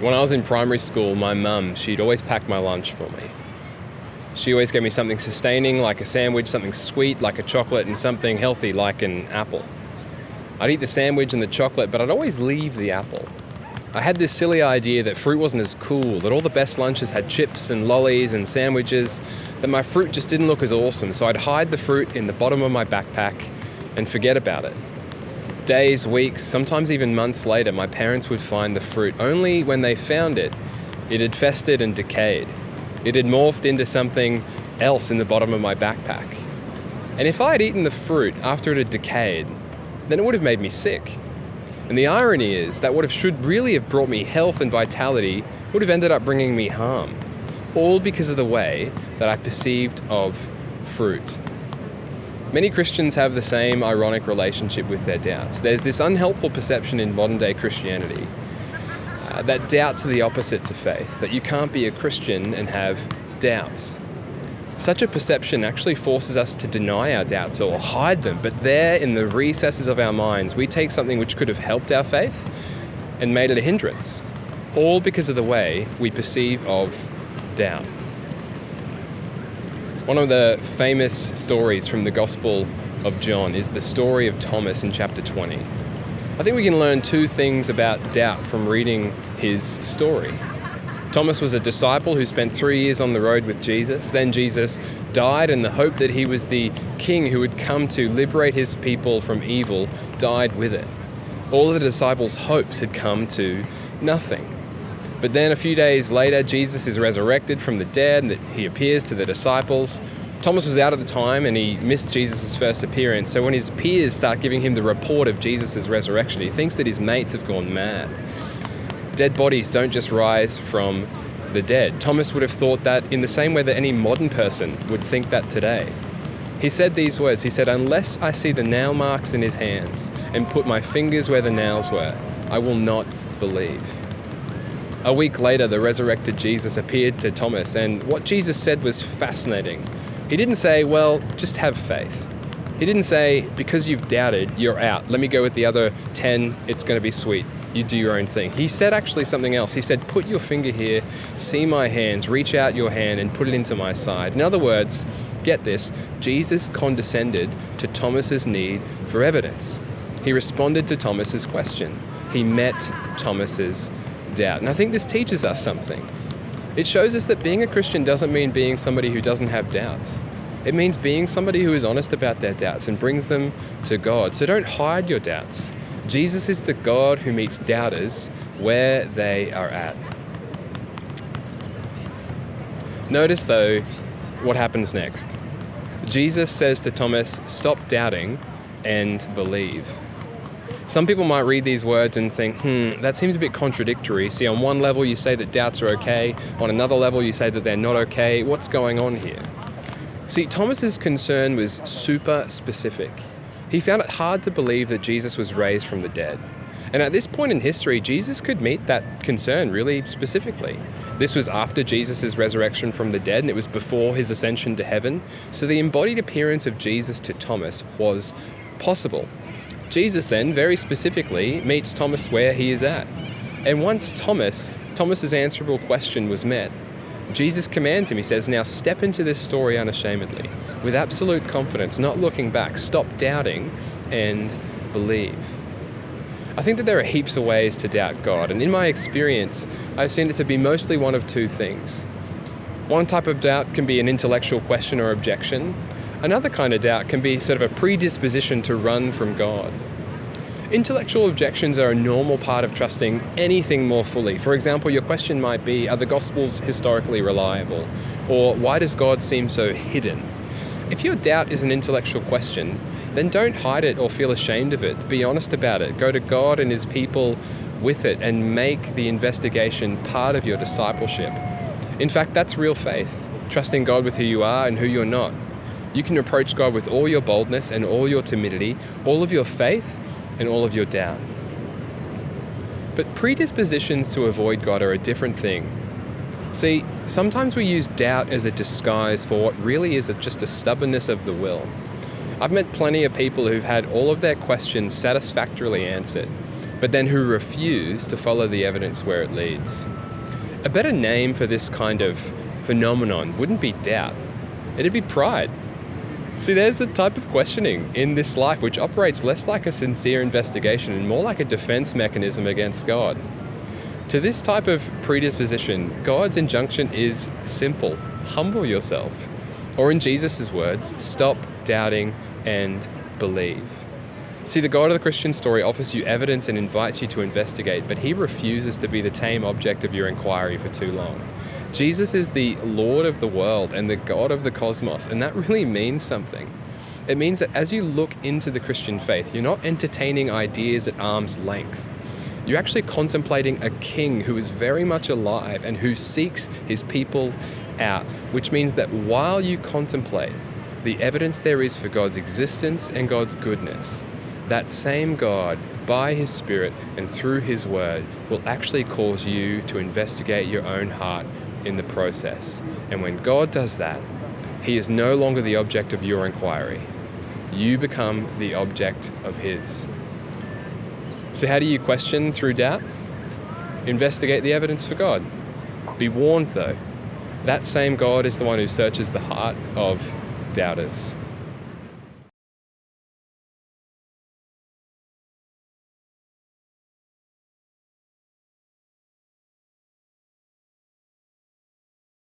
When I was in primary school, my mum, she'd always pack my lunch for me. She always gave me something sustaining like a sandwich, something sweet like a chocolate, and something healthy like an apple. I'd eat the sandwich and the chocolate, but I'd always leave the apple. I had this silly idea that fruit wasn't as cool, that all the best lunches had chips and lollies and sandwiches, that my fruit just didn't look as awesome, so I'd hide the fruit in the bottom of my backpack and forget about it. Days, weeks, sometimes even months later, my parents would find the fruit. Only when they found it, it had festered and decayed. It had morphed into something else in the bottom of my backpack. And if I had eaten the fruit after it had decayed, then it would have made me sick. And the irony is that what should really have brought me health and vitality would have ended up bringing me harm, all because of the way that I perceived of fruit. Many Christians have the same ironic relationship with their doubts. There's this unhelpful perception in modern-day Christianity that doubts are the opposite to faith, that you can't be a Christian and have doubts. Such a perception actually forces us to deny our doubts or hide them, but there in the recesses of our minds, we take something which could have helped our faith and made it a hindrance, all because of the way we perceive of doubt. One of the famous stories from the Gospel of John is the story of Thomas in chapter 20. I think we can learn two things about doubt from reading his story. Thomas was a disciple who spent 3 years on the road with Jesus. Then Jesus died, and the hope that he was the king who would come to liberate his people from evil died with it. All of the disciples' hopes had come to nothing. But then a few days later, Jesus is resurrected from the dead, and he appears to the disciples. Thomas was out at the time, and he missed Jesus' first appearance. So when his peers start giving him the report of Jesus' resurrection, he thinks that his mates have gone mad. Dead bodies don't just rise from the dead. Thomas would have thought that in the same way that any modern person would think that today. He said these words, he said, "Unless I see the nail marks in his hands and put my fingers where the nails were, I will not believe." A week later, the resurrected Jesus appeared to Thomas, and what Jesus said was fascinating. He didn't say, well, just have faith. He didn't say, because you've doubted, you're out. Let me go with the other 10, it's going to be sweet. You do your own thing. He said actually something else. He said, put your finger here, see my hands, reach out your hand and put it into my side. In other words, get this, Jesus condescended to Thomas's need for evidence. He responded to Thomas's question. He met Thomas's doubt. And I think this teaches us something. It shows us that being a Christian doesn't mean being somebody who doesn't have doubts. It means being somebody who is honest about their doubts and brings them to God. So don't hide your doubts. Jesus is the God who meets doubters where they are at. Notice, though, what happens next. Jesus says to Thomas, stop doubting and believe. Some people might read these words and think, that seems a bit contradictory. See, on one level you say that doubts are okay, on another level you say that they're not okay. What's going on here? See, Thomas's concern was super specific. He found it hard to believe that Jesus was raised from the dead. And at this point in history, Jesus could meet that concern really specifically. This was after Jesus' resurrection from the dead, and it was before his ascension to heaven. So the embodied appearance of Jesus to Thomas was possible. Jesus then, very specifically, meets Thomas where he is at. And once Thomas's answerable question was met, Jesus commands him, he says, now step into this story unashamedly, with absolute confidence, not looking back. Stop doubting and believe. I think that there are heaps of ways to doubt God, and in my experience, I've seen it to be mostly one of two things. One type of doubt can be an intellectual question or objection. Another kind of doubt can be sort of a predisposition to run from God. Intellectual objections are a normal part of trusting anything more fully. For example, your question might be, are the Gospels historically reliable? Or why does God seem so hidden? If your doubt is an intellectual question, then don't hide it or feel ashamed of it. Be honest about it. Go to God and his people with it and make the investigation part of your discipleship. In fact, that's real faith, trusting God with who you are and who you're not. You can approach God with all your boldness and all your timidity, all of your faith and all of your doubt. But predispositions to avoid God are a different thing. See, sometimes we use doubt as a disguise for what really is just a stubbornness of the will. I've met plenty of people who've had all of their questions satisfactorily answered, but then who refuse to follow the evidence where it leads. A better name for this kind of phenomenon wouldn't be doubt, it'd be pride. See, there's a type of questioning in this life which operates less like a sincere investigation and more like a defense mechanism against God. To this type of predisposition, God's injunction is simple: humble yourself. Or in Jesus' words, stop doubting and believe. See, the God of the Christian story offers you evidence and invites you to investigate, but he refuses to be the tame object of your inquiry for too long. Jesus is the Lord of the world and the God of the cosmos, and that really means something. It means that as you look into the Christian faith, you're not entertaining ideas at arm's length. You're actually contemplating a king who is very much alive and who seeks his people out, which means that while you contemplate the evidence there is for God's existence and God's goodness, that same God, by his Spirit and through his word, will actually cause you to investigate your own heart in the process. And when God does that, he is no longer the object of your inquiry. You become the object of his. So how do you question through doubt? Investigate the evidence for God. Be warned though, that same God is the one who searches the heart of doubters.